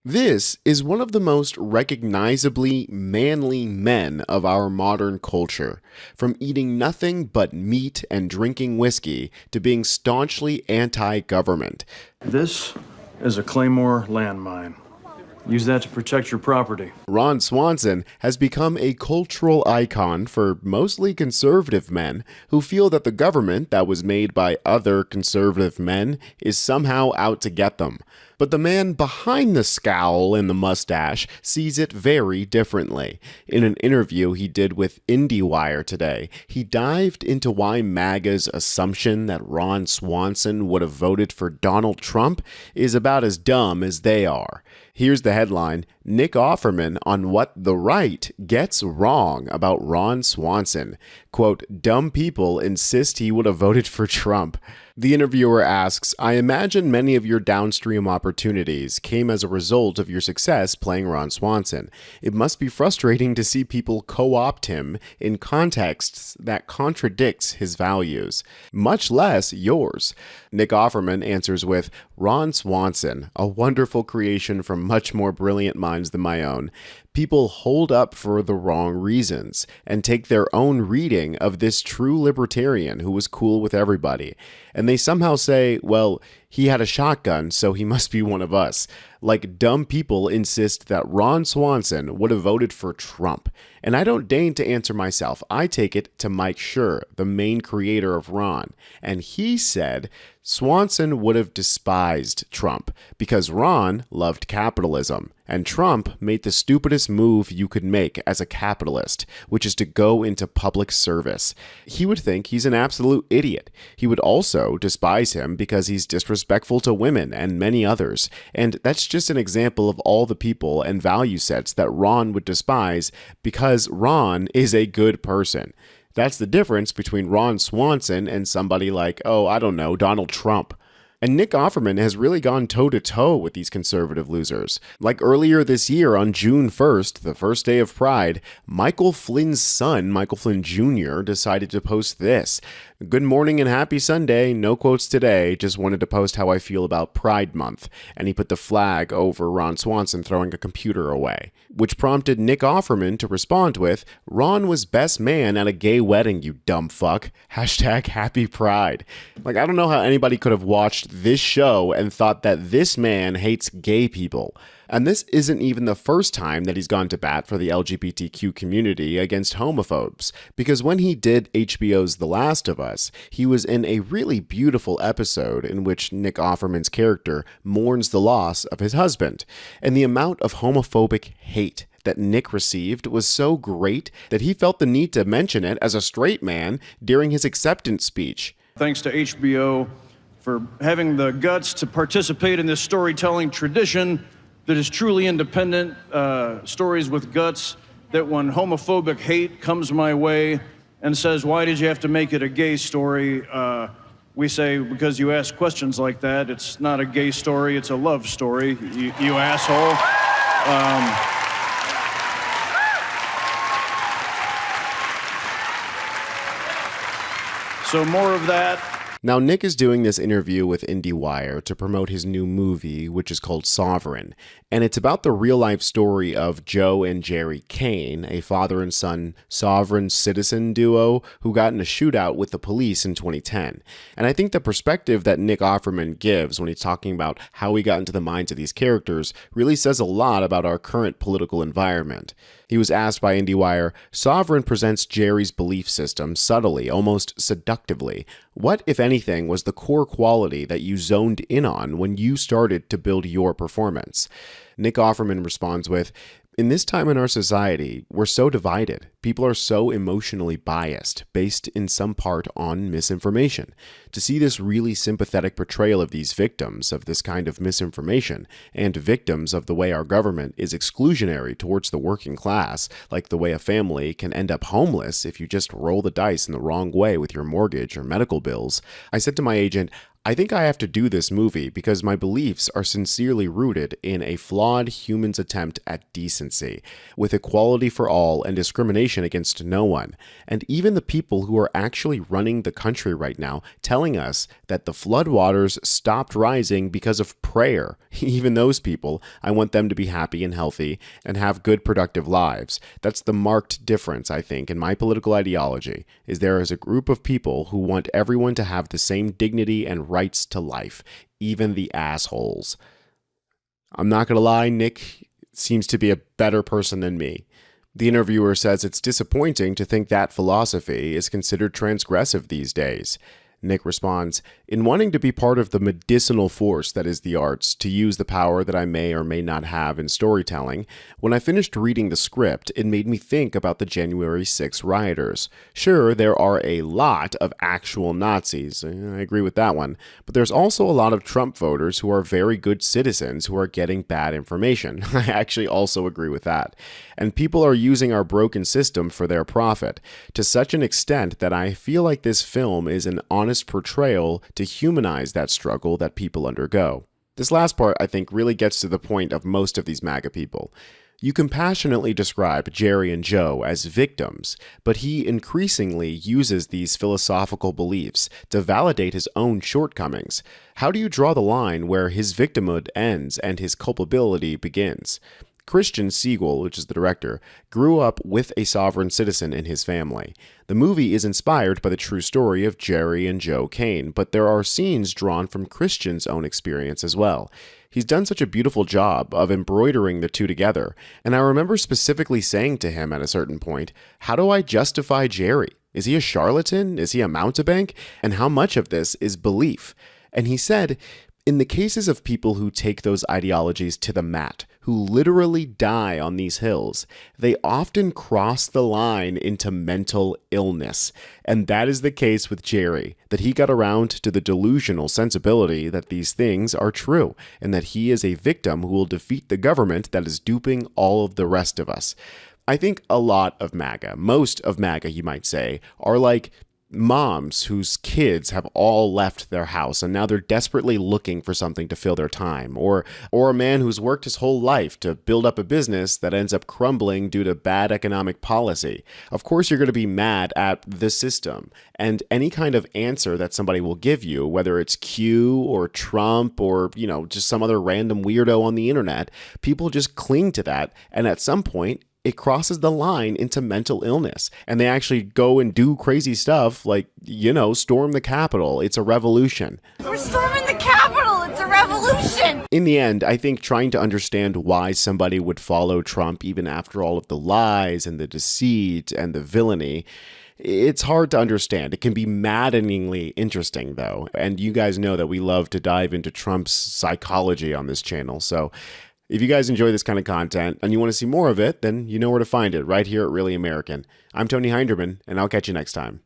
This is one of the most recognizably manly men of our modern culture. From eating nothing but meat and drinking whiskey to being staunchly anti-government. This is a Claymore landmine. Use that to protect your property. Ron Swanson has become a cultural icon for mostly conservative men who feel that the government that was made by other conservative men is somehow out to get them. But the man behind the scowl and the mustache sees it very differently. In an interview he did with IndieWire today, he dived into why MAGA's assumption that Ron Swanson would have voted for Donald Trump is about as dumb as they are. Here's the headline: Nick Offerman on what the right gets wrong about Ron Swanson. Quote, dumb people insist he would have voted for Trump. The interviewer asks, I imagine many of your downstream opportunities came as a result of your success playing Ron Swanson. It must be frustrating to see people co-opt him in contexts that contradicts his values, much less yours. Nick Offerman answers with, Ron Swanson, a wonderful creation from much more brilliant minds than my own. People hold up for the wrong reasons and take their own reading of this true libertarian who was cool with everybody. And they somehow say, well, he had a shotgun, so he must be one of us. Like dumb people insist that Ron Swanson would have voted for Trump. And I don't deign to answer myself. I take it to Mike Schur, the main creator of Ron. And he said Swanson would have despised Trump because Ron loved capitalism. And Trump made the stupidest move you could make as a capitalist, which is to go into public service. He would think he's an absolute idiot. He would also despise him because he's disrespectful to women and many others. And that's just an example of all the people and value sets that Ron would despise because Ron is a good person. That's the difference between Ron Swanson and somebody like, I don't know, Donald Trump. And Nick Offerman has really gone toe-to-toe with these conservative losers. Like earlier this year on June 1st, the first day of Pride, Michael Flynn's son, Michael Flynn Jr., decided to post this. Good morning and happy Sunday. No quotes today. Just wanted to post how I feel about Pride Month. And he put the flag over Ron Swanson throwing a computer away, which prompted Nick Offerman to respond with, Ron was best man at a gay wedding, you dumb fuck. Hashtag happy pride. Like, I don't know how anybody could have watched this show and thought that this man hates gay people. And this isn't even the first time that he's gone to bat for the LGBTQ community against homophobes, because when he did HBO's The Last of Us, he was in a really beautiful episode in which Nick Offerman's character mourns the loss of his husband. And the amount of homophobic hate that Nick received was so great that he felt the need to mention it as a straight man during his acceptance speech. Thanks to HBO for having the guts to participate in this storytelling tradition that is truly independent, stories with guts, that when homophobic hate comes my way and says, why did you have to make it a gay story? We say, because you ask questions like that, it's not a gay story, it's a love story, you asshole. So more of that. Now, Nick is doing this interview with IndieWire to promote his new movie, which is called Sovereign, and it's about the real-life story of Joe and Jerry Kane, a father and son sovereign citizen duo who got in a shootout with the police in 2010. And I think the perspective that Nick Offerman gives when he's talking about how he got into the minds of these characters really says a lot about our current political environment. He was asked by IndieWire, Sovereign presents Jerry's belief system subtly, almost seductively. What, if anything, was the core quality that you zoned in on when you started to build your performance? Nick Offerman responds with, in this time in our society, we're so divided. People are so emotionally biased, based in some part on misinformation. To see this really sympathetic portrayal of these victims of this kind of misinformation, and victims of the way our government is exclusionary towards the working class, like the way a family can end up homeless if you just roll the dice in the wrong way with your mortgage or medical bills, I said to my agent, I think I have to do this movie because my beliefs are sincerely rooted in a flawed human's attempt at decency, with equality for all and discrimination against no one. And even the people who are actually running the country right now telling us that the floodwaters stopped rising because of prayer. Even those people, I want them to be happy and healthy and have good productive lives. That's the marked difference, I think, in my political ideology, is there is a group of people who want everyone to have the same dignity and rights to life, even the assholes. I'm not gonna lie, Nick seems to be a better person than me. The interviewer says it's disappointing to think that philosophy is considered transgressive these days. Nick responds, in wanting to be part of the medicinal force that is the arts, to use the power that I may or may not have in storytelling, when I finished reading the script, it made me think about the January 6 rioters. Sure, there are a lot of actual Nazis, I agree with that one, but there's also a lot of Trump voters who are very good citizens who are getting bad information. I actually also agree with that. And people are using our broken system for their profit, to such an extent that I feel like this film is an honest portrayal to humanize that struggle that people undergo. This last part, I think, really gets to the point of most of these MAGA people. You compassionately describe Jerry and Joe as victims, but he increasingly uses these philosophical beliefs to validate his own shortcomings. How do you draw the line where his victimhood ends and his culpability begins? Christian Siegel, which is the director, grew up with a sovereign citizen in his family. The movie is inspired by the true story of Jerry and Joe Kane, but there are scenes drawn from Christian's own experience as well. He's done such a beautiful job of embroidering the two together, and I remember specifically saying to him at a certain point, how do I justify Jerry? Is he a charlatan? Is he a mountebank? And how much of this is belief? And he said, in the cases of people who take those ideologies to the mat, who literally die on these hills, they often cross the line into mental illness. And that is the case with Jerry, that he got around to the delusional sensibility that these things are true, and that he is a victim who will defeat the government that is duping all of the rest of us. I think a lot of MAGA, most of MAGA, you might say, are like moms whose kids have all left their house and now they're desperately looking for something to fill their time, or a man who's worked his whole life to build up a business that ends up crumbling due to bad economic policy. Of course, you're going to be mad at the system, and any kind of answer that somebody will give you, whether it's Q or Trump or, just some other random weirdo on the internet, people just cling to that, and at some point it crosses the line into mental illness, and they actually go and do crazy stuff like, storm the Capitol. It's a revolution. We're storming the Capitol. It's a revolution. In the end, I think trying to understand why somebody would follow Trump even after all of the lies and the deceit and the villainy, it's hard to understand. It can be maddeningly interesting, though. And you guys know that we love to dive into Trump's psychology on this channel. So if you guys enjoy this kind of content and you want to see more of it, then you know where to find it, right here at Really American. I'm Tony Hinderman, and I'll catch you next time.